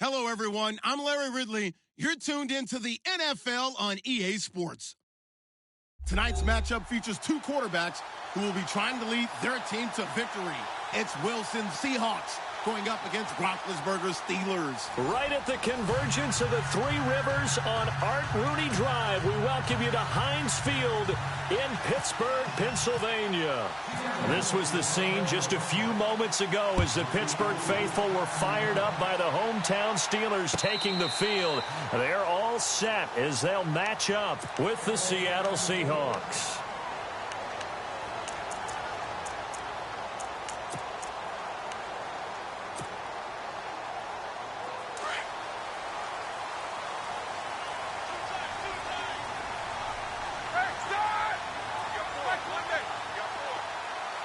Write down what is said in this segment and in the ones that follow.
Hello, everyone. I'm Larry Ridley. You're tuned into the NFL on EA Sports. Tonight's matchup features two quarterbacks who will be trying to lead their team to victory. It's Wilson's Seahawks going up against Roethlisberger's Steelers. Right at the convergence of the Three Rivers on Art Rooney Drive, we welcome you to Heinz Field in Pittsburgh, Pennsylvania. This was the scene just a few moments ago as the Pittsburgh faithful were fired up by the hometown Steelers taking the field. They're all set as they'll match up with the Seattle Seahawks.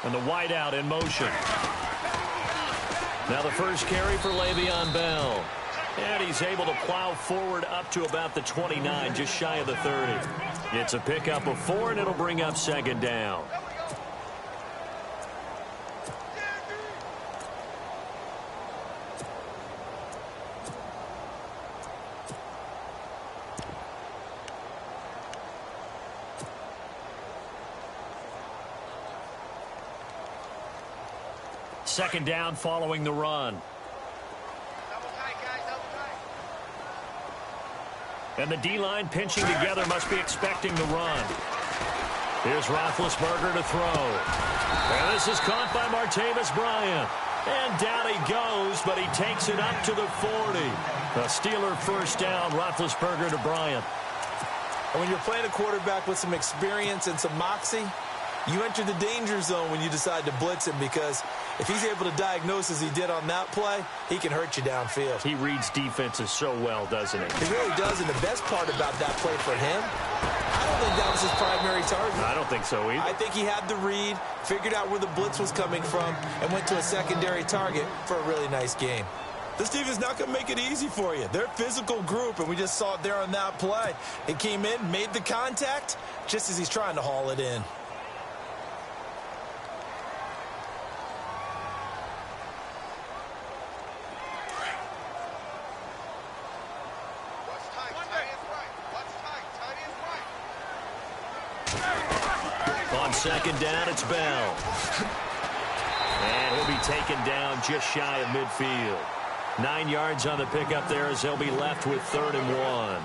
And the wideout in motion. Now the first carry for Le'Veon Bell. And he's able to plow forward up to about the 29, just shy of the 30. It's a pickup of 4, and it'll bring up second down. Second down following the run. And the D-line pinching together must be expecting the run. Here's Roethlisberger to throw. And this is caught by Martavis Bryant. And down he goes, but he takes it up to the 40. A Steeler first down, Roethlisberger to Bryant. And when you're playing a quarterback with some experience and some moxie, you enter the danger zone when you decide to blitz him, because if he's able to diagnose as he did on that play, he can hurt you downfield. He reads defenses so well, doesn't he? He really does, and the best part about that play for him, I don't think that was his primary target. I don't think so either. I think he had the read, figured out where the blitz was coming from, and went to a secondary target for a really nice game. This team is not going to make it easy for you. They're a physical group, and we just saw it there on that play. It came in, made the contact, just as he's trying to haul it in. On second down, it's Bell. And he'll be taken down just shy of midfield. 9 yards on the pickup there as they'll be left with 3rd and 1.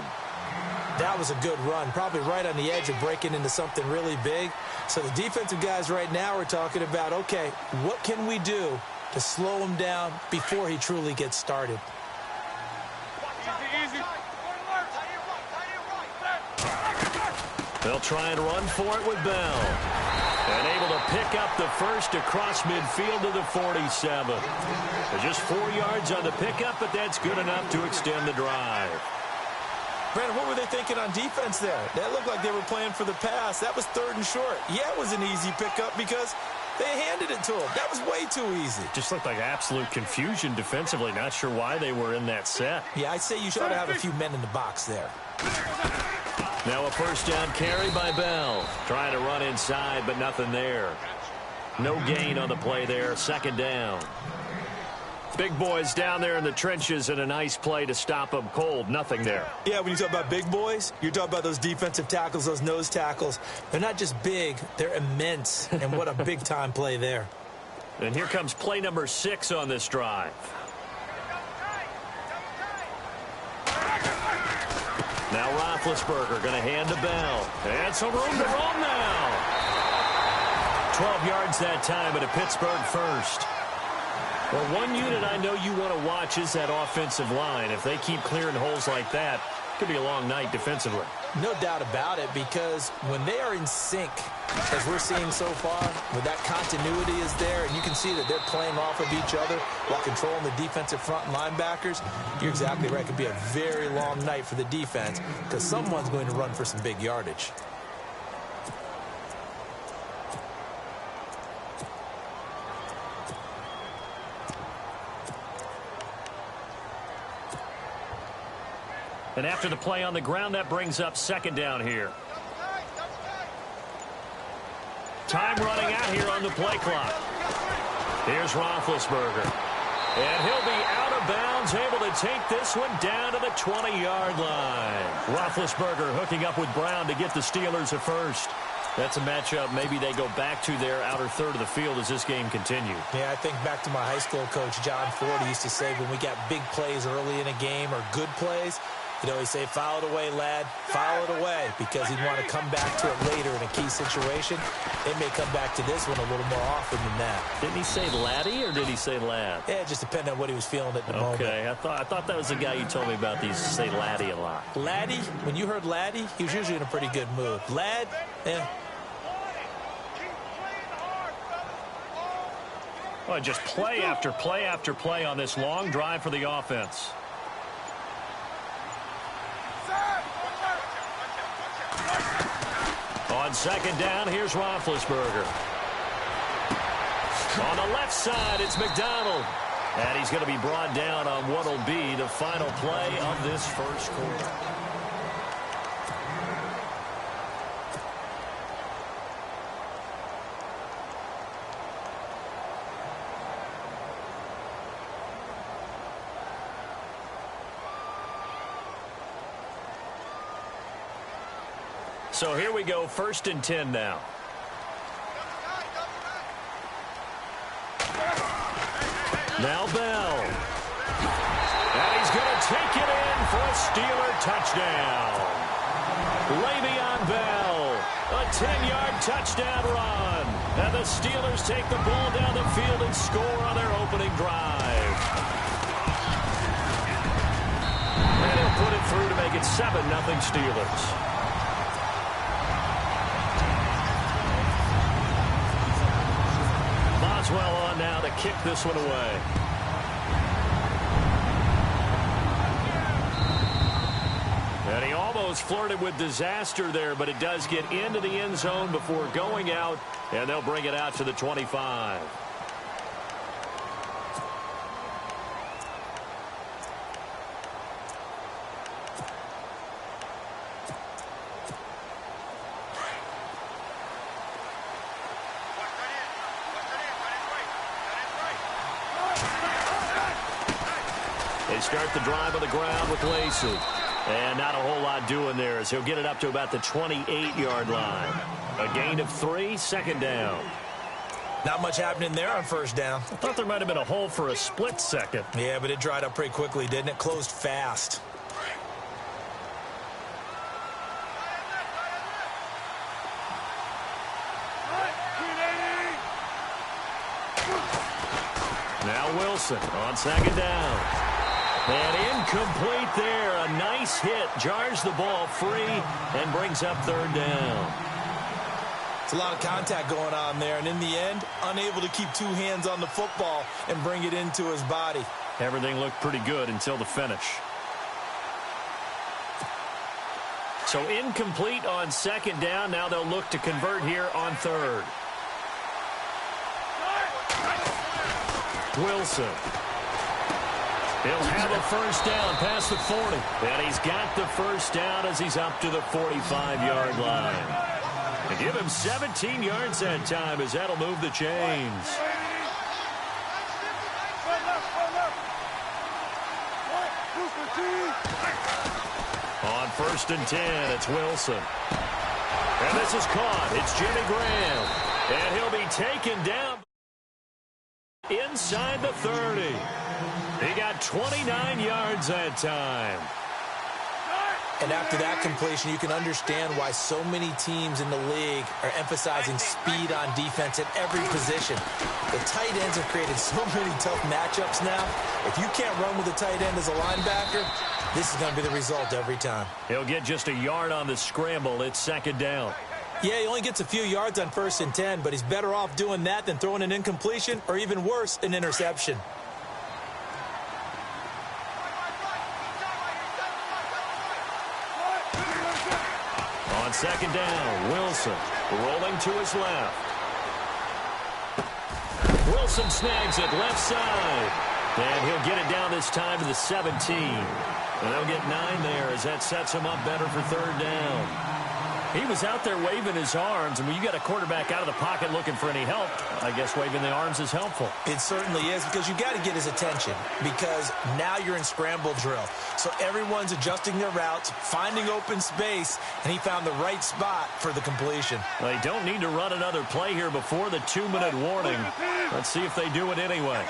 That was a good run, probably right on the edge of breaking into something really big. So the defensive guys right now are talking about, okay, what can we do to slow him down before he truly gets started? They'll try and run for it with Bell. And able to pick up the first across midfield to the 47. So just 4 yards on the pickup, but that's good enough to extend the drive. Brandon, what were they thinking on defense there? That looked like they were playing for the pass. That was 3rd and short. Yeah, it was an easy pickup because they handed it to him. That was way too easy. Just looked like absolute confusion defensively. Not sure why they were in that set. Yeah, I'd say you should have a few men in the box there. Now a first down carry by Bell. Trying to run inside, but nothing there. No gain on the play there. Second down. Big boys down there in the trenches, and a nice play to stop them cold. Nothing there. Yeah, when you talk about big boys, you're talking about those defensive tackles, those nose tackles. They're not just big, they're immense. And what a big-time play there. And here comes play number 6 on this drive. Now Roethlisberger going to hand to Bell. And some room to roam now. 12 yards that time, and a Pittsburgh first. Well, one unit I know you want to watch is that offensive line. If they keep clearing holes like that, it could be a long night defensively. No doubt about it, because when they are in sync, as we're seeing so far, where that continuity is there, and you can see that they're playing off of each other while controlling the defensive front and linebackers, you're exactly right. It could be a very long night for the defense because someone's going to run for some big yardage. And after the play on the ground, that brings up second down here. Time running out here on the play clock. Here's Roethlisberger. And he'll be out of of bounds, able to take this one down to the 20-yard line. Roethlisberger hooking up with Brown to get the Steelers at first. That's a matchup maybe they go back to their outer third of the field as this game continues. Yeah, I think back to my high school coach, John Ford. He used to say when we got big plays early in a game or good plays, he'd always say, foul it away, lad, foul it away, because he'd want to come back to it later in a key situation. They may come back to this one a little more often than that. Didn't he say laddie or did he say lad? Yeah, it just depended on what he was feeling at the moment. Okay, I thought that was the guy you told me about. These say laddie a lot. Laddie, when you heard laddie, he was usually in a pretty good mood. Lad, yeah. Well, just play after play after play on this long drive for the offense. On second down, here's Roethlisberger. On the left side, it's McDonald. And he's going to be brought down on what will be the final play of this first quarter. So here we go, 1st and 10 now. Now Bell. And he's going to take it in for a Steeler touchdown. Le'Veon Bell, a 10-yard touchdown run. And the Steelers take the ball down the field and score on their opening drive. And he'll put it through to make it 7-0 Steelers. Boswell on now to kick this one away. And he almost flirted with disaster there, but it does get into the end zone before going out, and they'll bring it out to the 25. They start the drive on the ground with Lacey. And not a whole lot doing there as he'll get it up to about the 28-yard line. A gain of 3, 2nd down. Not much happening there on 1st down. I thought there might have been a hole for a split second. Yeah, but it dried up pretty quickly, didn't it? Closed fast. Now Wilson on 2nd down. And incomplete there. A nice hit. Jars the ball free and brings up 3rd down. It's a lot of contact going on there. And in the end, unable to keep 2 hands on the football and bring it into his body. Everything looked pretty good until the finish. So incomplete on 2nd down. Now they'll look to convert here on 3rd. Wilson. He'll have a 1st down past the 40. And he's got the 1st down as he's up to the 45-yard line. To give him 17 yards that time as that'll move the chains. On 1st and 10, it's Wilson. And this is caught. It's Jimmy Graham. And he'll be taken down inside the 30. He got 29 yards that time. And after that completion, you can understand why so many teams in the league are emphasizing speed on defense at every position. The tight ends have created so many tough matchups now. If you can't run with a tight end as a linebacker, this is going to be the result every time. He'll get just a yard on the scramble. It's 2nd down. Yeah, he only gets a few yards on 1st and 10, but he's better off doing that than throwing an incompletion or even worse, an interception. On 2nd down, Wilson rolling to his left. Wilson snags it left side. And he'll get it down this time to the 17. And they'll get 9 there as that sets him up better for 3rd down. He was out there waving his arms, and when you got a quarterback out of the pocket looking for any help, I guess waving the arms is helpful. It certainly is, because you got to get his attention, because now you're in scramble drill. So everyone's adjusting their routes, finding open space, and he found the right spot for the completion. They don't need to run another play here before the 2-minute warning. Let's see if they do it anyway.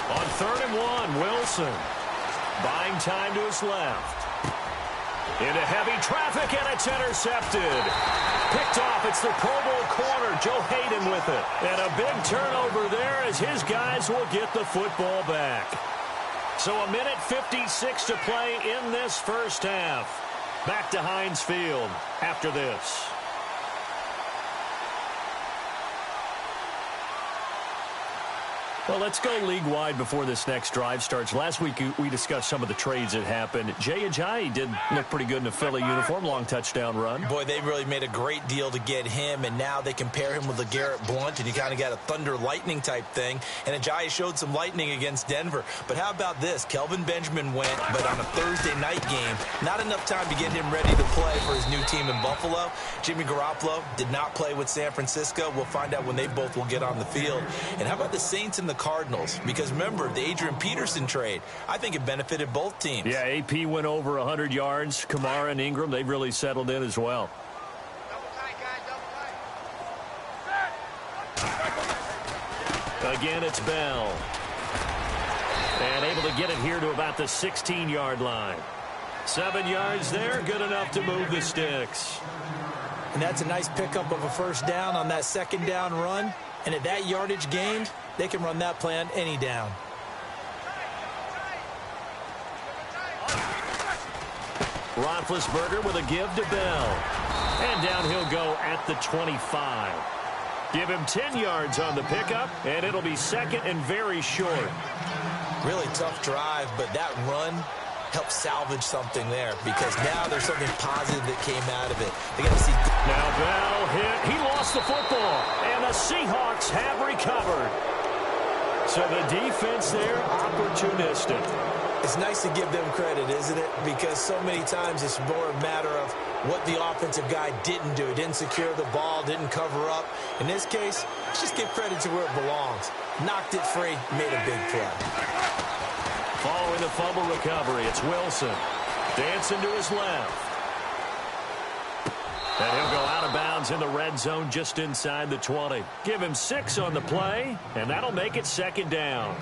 On 3rd and 1, Wilson. Buying time to his left. Into heavy traffic, and it's intercepted. Picked off. It's the Pro Bowl corner, Joe Hayden with it. And a big turnover there as his guys will get the football back. So a minute 56 to play in this first half. Back to Heinz Field after this. Well, let's go league-wide before this next drive starts. Last week, we discussed some of the trades that happened. Jay Ajayi did look pretty good in a Philly uniform, long touchdown run. Boy, they really made a great deal to get him, and now they compare him with LeGarrette Blount, and you kind of got a thunder-lightning type thing. And Ajayi showed some lightning against Denver. But how about this? Kelvin Benjamin went, but on a Thursday night game, not enough time to get him ready to play for his new team in Buffalo. Jimmy Garoppolo did not play with San Francisco. We'll find out when they both will get on the field. And how about the Saints and the Cardinals? Because remember, the Adrian Peterson trade, I think it benefited both teams. Yeah, AP went over 100 yards. Kamara and Ingram, they've really settled in as well. Again, it's Bell. And able to get it here to about the 16-yard line. 7 yards there, good enough to move the sticks. And that's a nice pickup of a first down on that second down run. And at that yardage gained, they can run that play on any down. Roethlisberger with a give to Bell. And down he'll go at the 25. Give him 10 yards on the pickup, and it'll be second and very short. Really tough drive, but that run helped salvage something there, because now there's something positive that came out of it. They got to see. Now Bell hit. He lost the football, and the Seahawks have recovered. So the defense there, opportunistic. It's nice to give them credit, isn't it? Because so many times it's more a matter of what the offensive guy didn't do. Didn't secure the ball, didn't cover up. In this case, let's just give credit to where it belongs. Knocked it free, made a big play. Following the fumble recovery, it's Wilson. Dancing to his left. And he'll go out of bounds in the red zone just inside the 20. Give him 6 on the play, and that'll make it second down.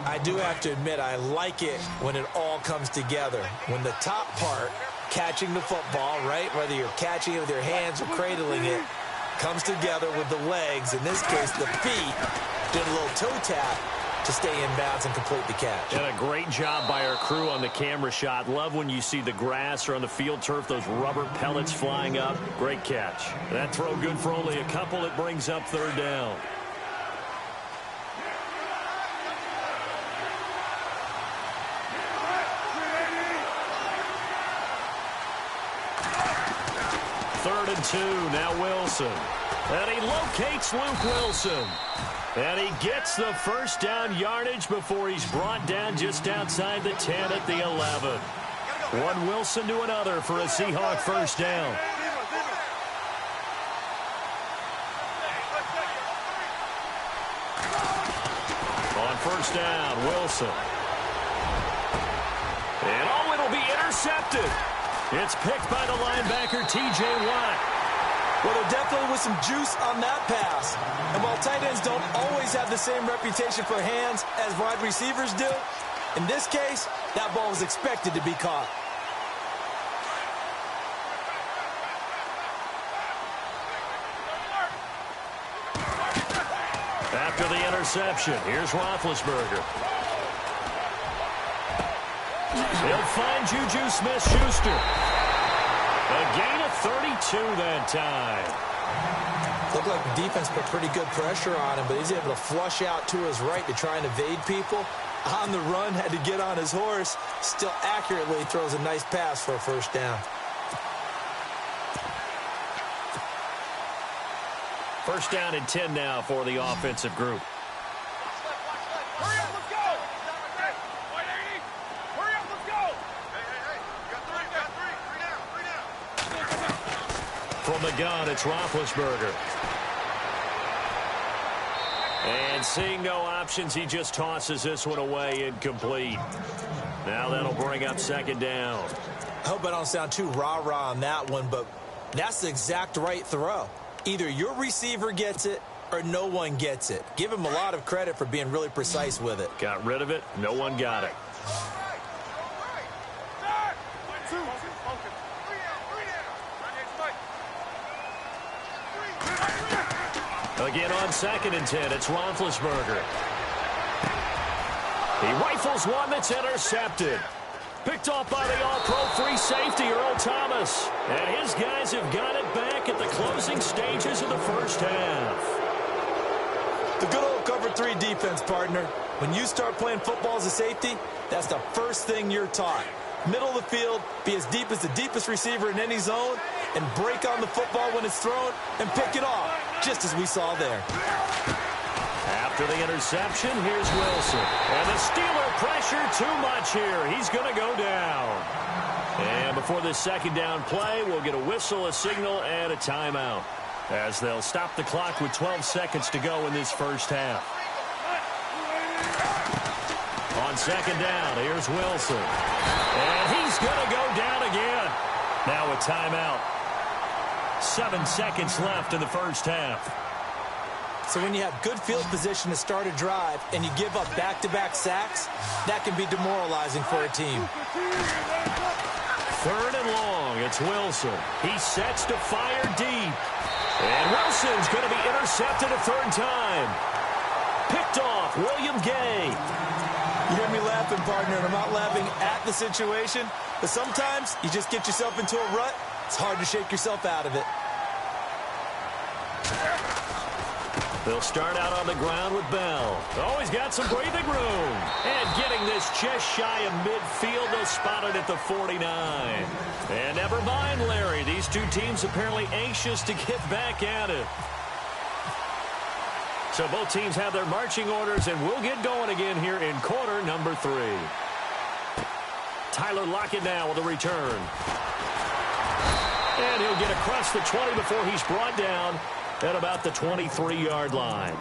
I do have to admit, I like it when it all comes together. When the top part, catching the football, right, whether you're catching it with your hands or cradling it, comes together with the legs. In this case, the feet did a little toe tap to stay in bounds and complete the catch. And a great job by our crew on the camera shot. Love when you see the grass or on the field turf, those rubber pellets flying up. Great catch. That throw good for only a couple. It brings up third down. Third and 2, now Wilson. And he locates Luke Wilson. And he gets the first down yardage before he's brought down just outside the 10 at the 11. One Wilson to another for a Seahawk first down. On first down, Wilson. And oh, it'll be intercepted. It's picked by the linebacker, T.J. Watt. Well, there definitely was some juice on that pass. And while tight ends don't always have the same reputation for hands as wide receivers do, in this case, that ball was expected to be caught. After the interception, here's Roethlisberger. He'll find Juju Smith-Schuster. A gain of 32 that time. Looked like the defense put pretty good pressure on him, but he's able to flush out to his right to try and evade people. On the run, had to get on his horse. Still accurately throws a nice pass for a first down. First down and 10 now for the offensive group. Hurry up, let's go! Hurry up, let's go! From the gun, it's Roethlisberger. And seeing no options, he just tosses this one away incomplete. Now that'll bring up second down. I hope I don't sound too rah-rah on that one, but that's the exact right throw. Either your receiver gets it or no one gets it. Give him a lot of credit for being really precise with it. Got rid of it. No one got it. Again on 2nd and 10, it's Roethlisberger. He rifles one that's intercepted. Picked off by the all-pro free safety, Earl Thomas. And his guys have got it back at the closing stages of the first half. The good old cover 3 defense, partner. When you start playing football as a safety, that's the first thing you're taught. Middle of the field, be as deep as the deepest receiver in any zone, and break on the football when it's thrown and pick it off, just as we saw there. After the interception, here's Wilson. And the Steeler pressure too much here. He's going to go down. And before this second down play, we'll get a whistle, a signal, and a timeout, as they'll stop the clock with 12 seconds to go in this first half. On 2nd down, here's Wilson. And he's going to go down again. Now a timeout. 7 seconds left in the first half. So when you have good field position to start a drive and you give up back-to-back sacks, that can be demoralizing for a team. 3rd and long, it's Wilson. He sets to fire deep. And Wilson's going to be intercepted a 3rd time. Picked off, William Gay. You hear me laughing, partner, and I'm not laughing at the situation, but sometimes you just get yourself into a rut. It's hard to shake yourself out of it. They'll start out on the ground with Bell. Oh, he's got some breathing room. And getting this just shy of midfield, they'll spot it at the 49. And never mind, Larry. These two teams apparently anxious to get back at it. So both teams have their marching orders, and we'll get going again here in quarter number 3. Tyler Lockett now with a return. And he'll get across the 20 before he's brought down at about the 23-yard line.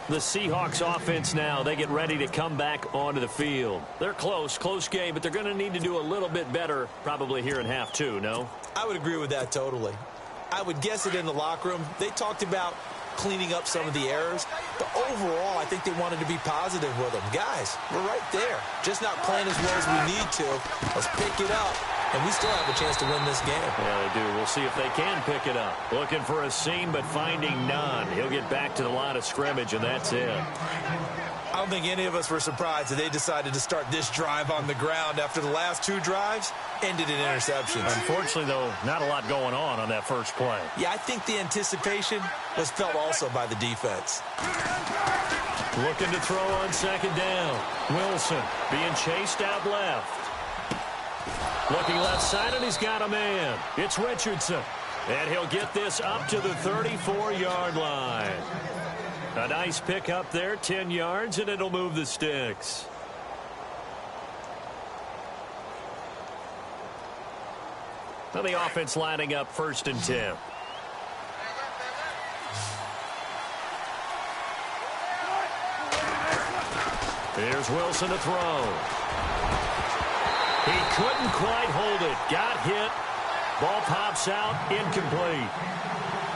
The Seahawks offense now, they get ready to come back onto the field. They're close game, but they're going to need to do a little bit better probably here in half 2, no? I would agree with that totally. I would guess it in the locker room. They talked about cleaning up some of the errors, but overall, I think they wanted to be positive with them. Guys, we're right there. Just not playing as well as we need to. Let's pick it up, and we still have a chance to win this game. Yeah, they do. We'll see if they can pick it up. Looking for a seam, but finding none. He'll get back to the line of scrimmage, and that's it. I don't think any of us were surprised that they decided to start this drive on the ground after the last 2 drives ended in interceptions. Unfortunately, though, not a lot going on that first play. Yeah, I think the anticipation was felt also by the defense. Looking to throw on 2nd down. Wilson being chased out left. Looking left side, and he's got a man. It's Richardson. And he'll get this up to the 34-yard line. A nice pick up there, 10 yards, and it'll move the sticks. Now the offense lining up 1st and 10. Here's Wilson to throw. He couldn't quite hold it. Got hit. Ball pops out. Incomplete.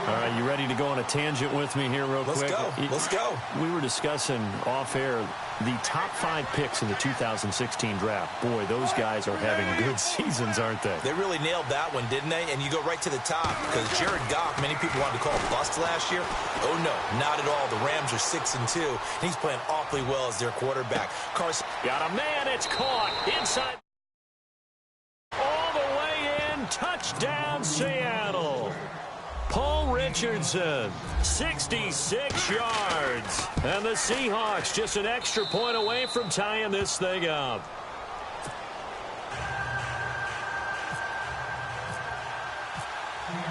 All right, you ready to go on a tangent with me here real quick? Let's go. We were discussing off air the top 5 picks in the 2016 draft. Boy, those guys are having good seasons, aren't they? They really nailed that one, didn't they? And you go right to the top because Jared Goff, many people wanted to call him bust last year. Oh, no, not at all. The Rams are 6-2, and he's playing awfully well as their quarterback. Carson got a man. It's caught inside. All the way in. Touchdown, Seattle. Paul Richardson, 66 yards. And the Seahawks just an extra point away from tying this thing up.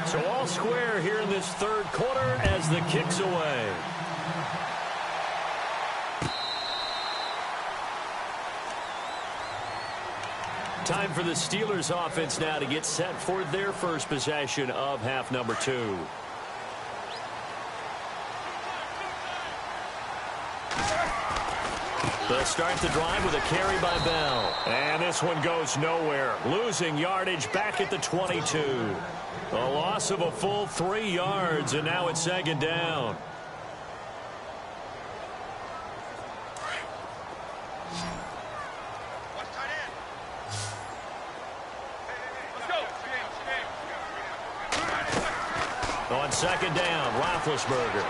So all square here in this 3rd quarter as the kick's away. Time for the Steelers offense now to get set for their first possession of half number 2. They'll start the drive with a carry by Bell. And this one goes nowhere. Losing yardage back at the 22. A loss of a full 3 yards, and now it's second down. On second down, Roethlisberger.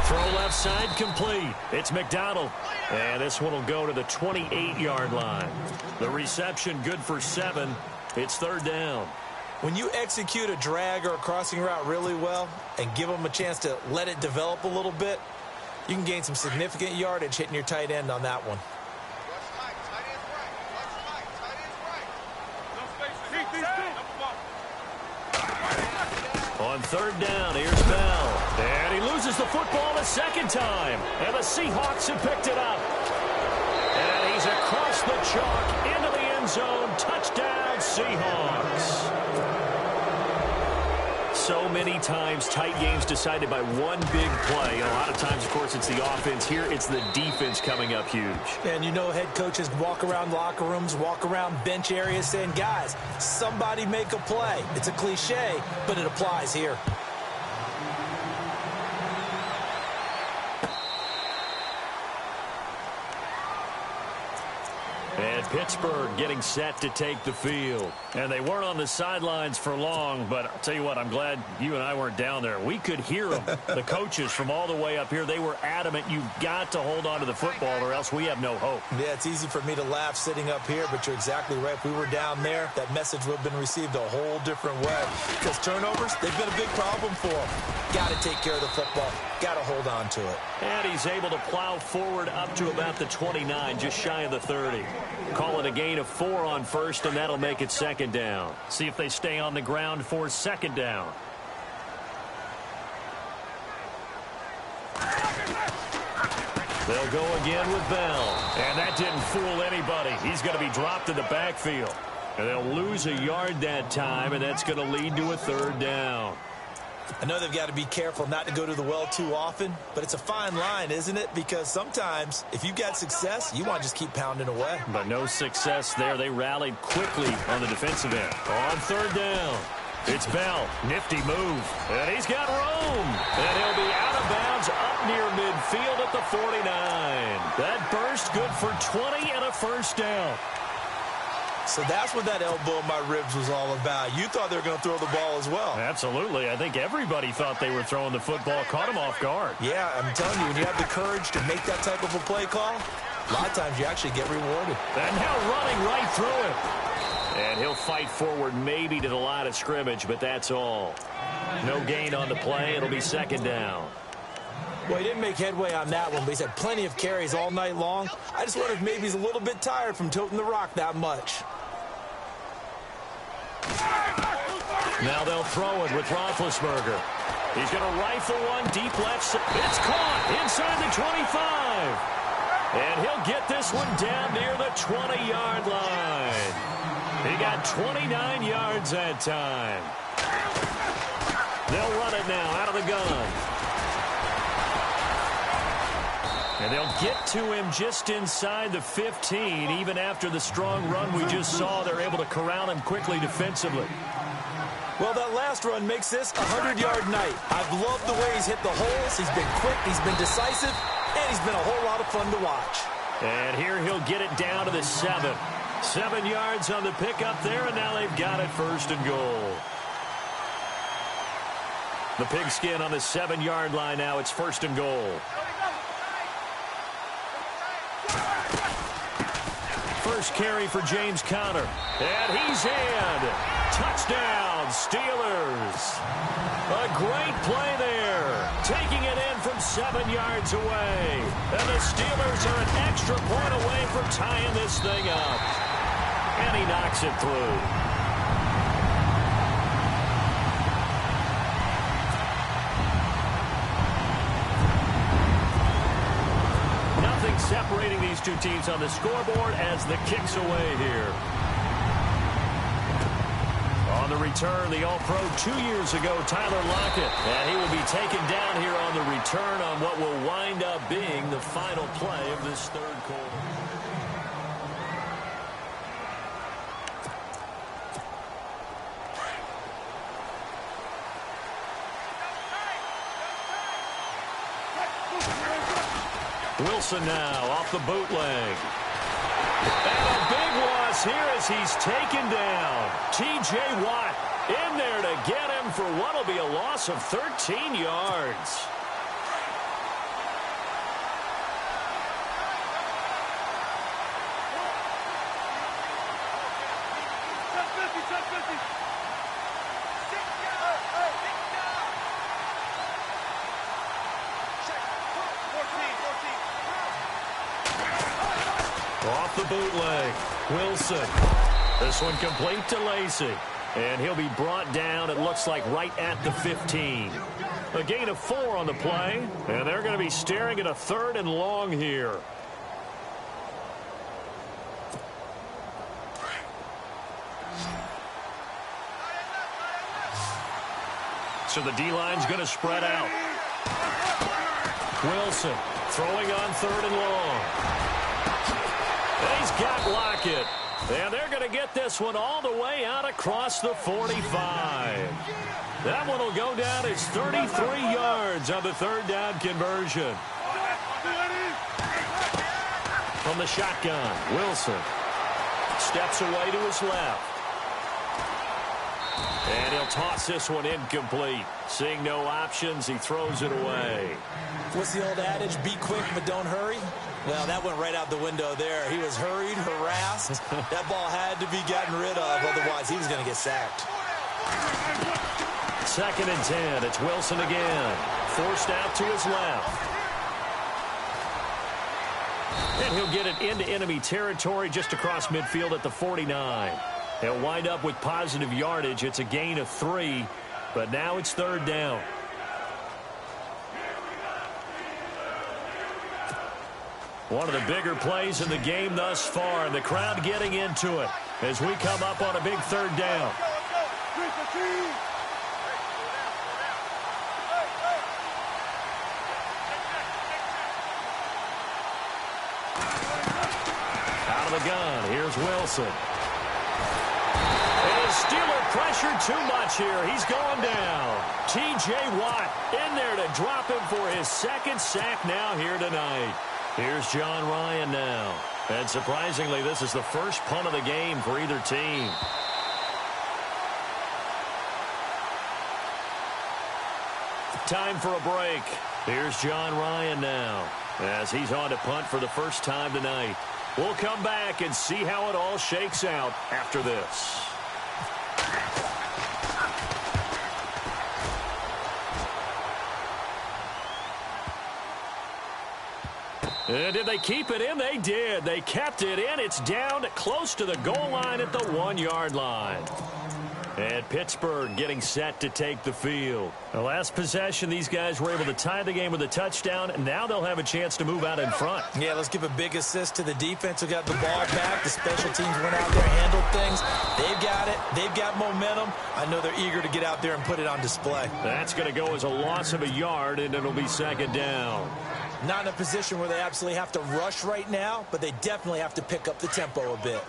Throw left side complete. It's McDonald. And this one will go to the 28-yard line. The reception good for 7. It's third down. When you execute a drag or a crossing route really well and give them a chance to let it develop a little bit, you can gain some significant yardage hitting your tight end on that one. On third down, here's Bell. And he loses the football a second time. And the Seahawks have picked it up. And he's across the chalk into the end zone. Touchdown, Seahawks. So many times tight games decided by one big play. And a lot of times, of course, it's the offense. Here, it's the defense coming up huge. And you know head coaches walk around locker rooms, walk around bench areas saying, guys, somebody make a play. It's a cliche, but it applies here. And Pittsburgh getting set to take the field. And they weren't on the sidelines for long, but I'll tell you what, I'm glad you and I weren't down there. We could hear them. The coaches from all the way up here, they were adamant. You've got to hold on to the football or else we have no hope. Yeah, it's easy for me to laugh sitting up here, but you're exactly right. If we were down there, that message would have been received a whole different way. Because turnovers, they've been a big problem for them. Got to take care of the football. Got to hold on to it. And he's able to plow forward up to about the 29, just shy of the 30. Call it a gain of 4 on first, and that'll make it second down. See if they stay on the ground for second down. They'll go again with Bell. And that didn't fool anybody. He's going to be dropped in the backfield. And they'll lose a yard that time, and that's going to lead to a third down. I know they've got to be careful not to go to the well too often, but it's a fine line, isn't it? Because sometimes, if you've got success, you want to just keep pounding away. But no success there. They rallied quickly on the defensive end. On third down, it's Bell. Nifty move. And he's got room. And he'll be out of bounds up near midfield at the 49. That burst good for 20 and a first down. So that's what that elbow in my ribs was all about. You thought they were going to throw the ball as well. Absolutely. I think everybody thought they were throwing the football, caught him off guard. Yeah, I'm telling you, when you have the courage to make that type of a play call, a lot of times you actually get rewarded. And now running right through him. And he'll fight forward maybe to the line of scrimmage, but that's all. No gain on the play. It'll be second down. Well, he didn't make headway on that one, but he's had plenty of carries all night long. I just wonder if maybe he's a little bit tired from toting the rock that much. Now they'll throw it with Roethlisberger. He's going to rifle one deep left side. It's caught inside the 25. And he'll get this one down near the 20-yard line. He got 29 yards that time. They'll run it now out of the gun. And they'll get to him just inside the 15. Even after the strong run we just saw, they're able to corral him quickly defensively. Well, that last run makes this a 100-yard night. I've loved the way he's hit the holes. He's been quick, he's been decisive, and he's been a whole lot of fun to watch. And here he'll get it down to the 7. 7 yards on the pickup there, and now they've got it first and goal. The pigskin on the 7-yard line now. It's first and goal. First carry for James Conner. And he's in. Touchdown, Steelers. A great play there. Taking it in from 7 yards away. And the Steelers are an extra point away from tying this thing up. And he knocks it through. nothing separating these two teams on the scoreboard as the kick's away here. On the return, the All-Pro 2 years ago, Tyler Lockett. And he will be taken down here on the return on what will wind up being the final play of this third quarter. Wilson now off the bootleg. And a big loss here as he's taken down. T.J. Watt in there to get him for what will be a loss of 13 yards. Off the bootleg, Wilson. This one complete to Lacy. And he'll be brought down, it looks like, right at the 15. A gain of 4 on the play, and they're going to be staring at a 3rd and long here. So the D-line's going to spread out. Wilson throwing on 3rd and long. And he's got Lockett. And they're going to get this one all the way out across the 45. That one will go down as 33 yards on the 3rd down conversion. From the shotgun, Wilson steps away to his left. And he'll toss this one incomplete. Seeing no options, he throws it away. What's the old adage? Be quick, but don't hurry. Well, that went right out the window there. He was hurried, harassed. That ball had to be gotten rid of, otherwise he was going to get sacked. 2nd and 10. It's Wilson again. Forced out to his left. And he'll get it into enemy territory just across midfield at the 49. He'll wind up with positive yardage. It's a gain of 3, but now it's 3rd down. One of the bigger plays in the game thus far, and the crowd getting into it as we come up on a big 3rd down. Out of the gun, here's Wilson. And Steeler pressure too much here. He's going down. T.J. Watt in there to drop him for his 2nd sack now here tonight. Here's John Ryan now. And surprisingly, this is the first punt of the game for either team. Time for a break. Here's John Ryan now as he's on to punt for the first time tonight. We'll come back and see how it all shakes out after this. And did they keep it in? They did. They kept it in. It's down close to the goal line at the 1-yard line. And Pittsburgh getting set to take the field. The last possession, these guys were able to tie the game with a touchdown, and now they'll have a chance to move out in front. Yeah, let's give a big assist to the defense who got the ball back. The special teams went out there and handled things. They've got it. They've got momentum. I know they're eager to get out there and put it on display. That's going to go as a loss of a yard, and it'll be 2nd down. Not in a position where they absolutely have to rush right now, but they definitely have to pick up the tempo a bit.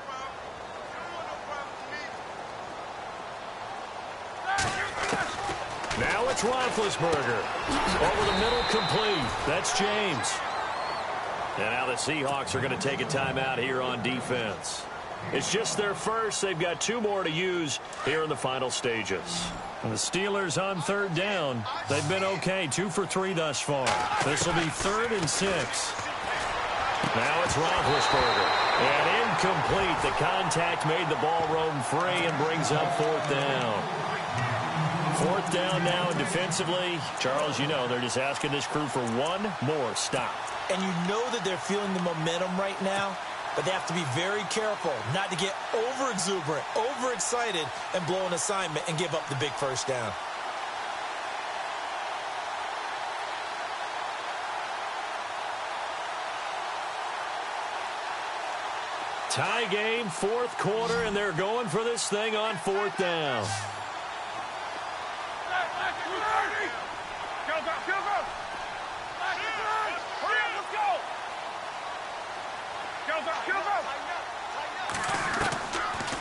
Now it's Roethlisberger. Over the middle, complete. That's James. And now the Seahawks are going to take a timeout here on defense. It's just their first. They've got 2 more to use here in the final stages. And the Steelers on 3rd down. They've been okay, 2 for 3 thus far. This will be 3rd and 6. Now it's Roethlisberger. And incomplete. The contact made the ball roam free and brings up 4th down. 4th down now, and defensively, Charles, you know, they're just asking this crew for one more stop. And you know that they're feeling the momentum right now, but they have to be very careful not to get over-exuberant, over-excited, and blow an assignment and give up the big 1st down. Tie game, fourth quarter, and they're going for this thing on fourth down.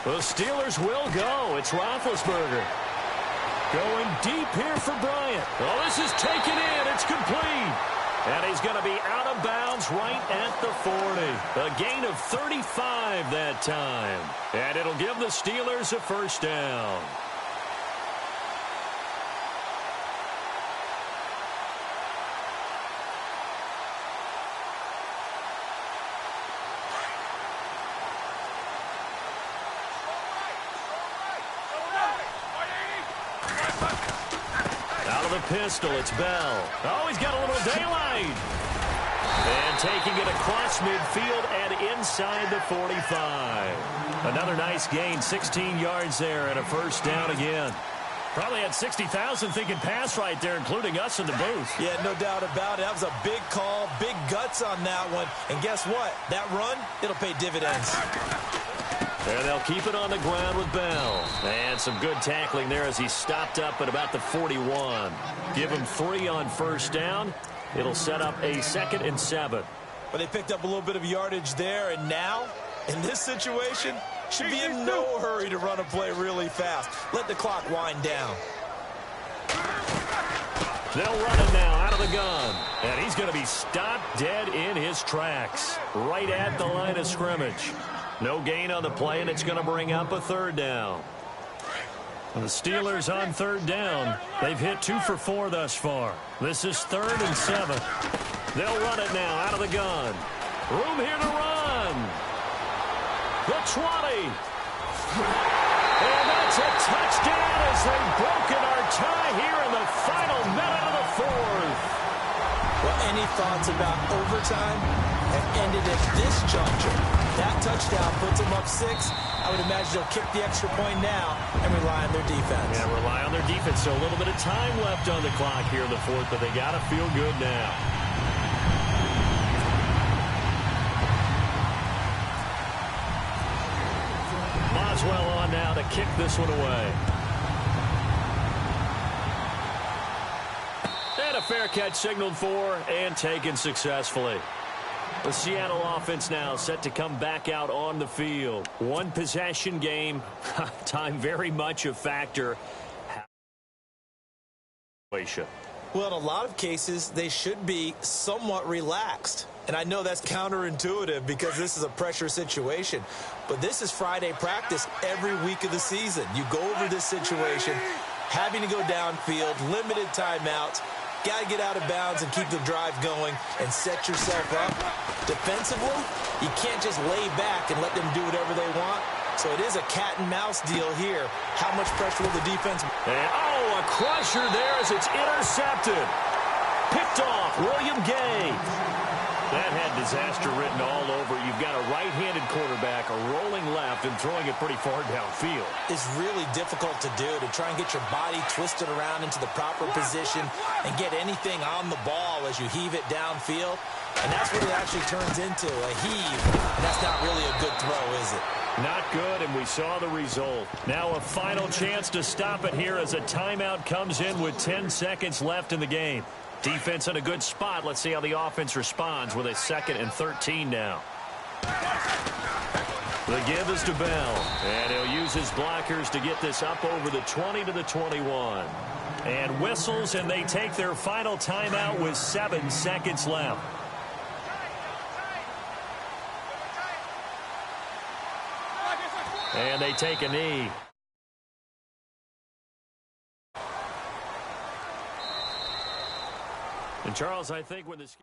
The Steelers will go. It's Roethlisberger. Going deep here for Bryant. Oh, this is taken in. It's complete. And he's going to be out of bounds right at the 40. A gain of 35 that time. And it'll give the Steelers a first down. Pistol, it's Bell. Oh, he's got a little daylight. And taking it across midfield and inside the 45. Another nice gain, 16 yards there and a first down again. Probably had 60,000 thinking pass right there, including us in the booth. Yeah, no doubt about it. That was a big call, big guts on that one. And guess what? That run, it'll pay dividends. And they'll keep it on the ground with Bell. And some good tackling there as he stopped up at about the 41. Give him 3 on first down. It'll set up a 2nd and 7. But they picked up a little bit of yardage there, and now, in this situation, should be in no hurry to run a play really fast. Let the clock wind down. They'll run it now out of the gun. And he's going to be stopped dead in his tracks. Right at the line of scrimmage. No gain on the play, and it's going to bring up a 3rd down. And the Steelers on 3rd down. They've hit 2 for 4 thus far. This is 3rd and 7. They'll run it now out of the gun. Room here to run. The 20. And that's a touchdown as they've broken our tie here in the final minute of the 4th. Well, any thoughts about overtime have ended at this juncture. That touchdown puts them up 6. I would imagine they'll kick the extra point now and rely on their defense. Yeah, rely on their defense. So a little bit of time left on the clock here in the 4th, but they got to feel good now. Boswell on now to kick this one away. And a fair catch signaled for and taken successfully. The Seattle offense now set to come back out on the field. One possession game. Time very much a factor. Well, in a lot of cases, they should be somewhat relaxed. And I know that's counterintuitive because this is a pressure situation. But this is Friday practice every week of the season. You go over this situation, having to go downfield, limited timeouts. Got to get out of bounds and keep the drive going and set yourself up. Defensively, you can't just lay back and let them do whatever they want. So it is a cat-and-mouse deal here. How much pressure will the defense... And, oh, a crusher there as it's intercepted. Picked off, William Gay. That had disaster written all over. You've got a right-handed quarterback, a rolling left, and throwing it pretty far downfield. It's really difficult to do, to try and get your body twisted around into the proper position and get anything on the ball as you heave it downfield. And that's what it actually turns into, a heave. And that's not really a good throw, is it? Not good, and we saw the result. Now a final chance to stop it here as a timeout comes in with 10 seconds left in the game. Defense in a good spot. Let's see how the offense responds with a 2nd and 13 now. The give is to Bell, and he'll use his blockers to get this up over the 20 to the 21. And whistles, and they take their final timeout with 7 seconds left. And they take a knee. And Charles, I think when this...